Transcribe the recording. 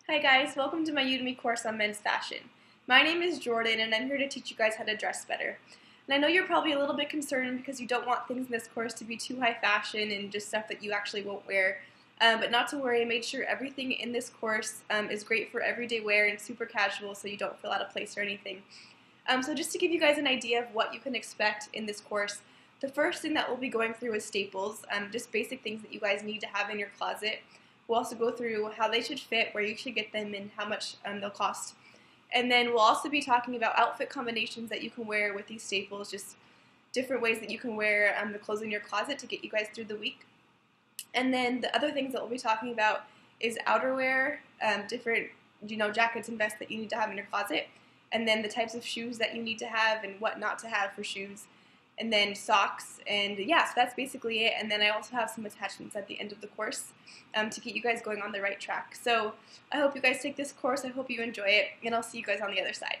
Hi guys, welcome to my Udemy course on men's fashion. My name is Jordan and I'm here to teach you guys how to dress better. And I know you're probably a little bit concerned because you don't want things in this course to be too high fashion and just stuff that you actually won't wear. But not to worry, I made sure everything in this course is great for everyday wear and super casual so you don't feel out of place or anything. So just to give you guys an idea of what you can expect in this course, the first thing that we'll be going through is staples, just basic things that you guys need to have in your closet. We'll also go through how they should fit, where you should get them, and how much they'll cost. And then we'll also be talking about outfit combinations that you can wear with these staples, just different ways that you can wear the clothes in your closet to get you guys through the week. And then the other things that we'll be talking about is outerwear, different jackets and vests that you need to have in your closet, and then the types of shoes that you need to have and what not to have for shoes, and then socks, and yeah, so that's basically it. And then I also have some attachments at the end of the course to get you guys going on the right track. So I hope you guys take this course, I hope you enjoy it, and I'll see you guys on the other side.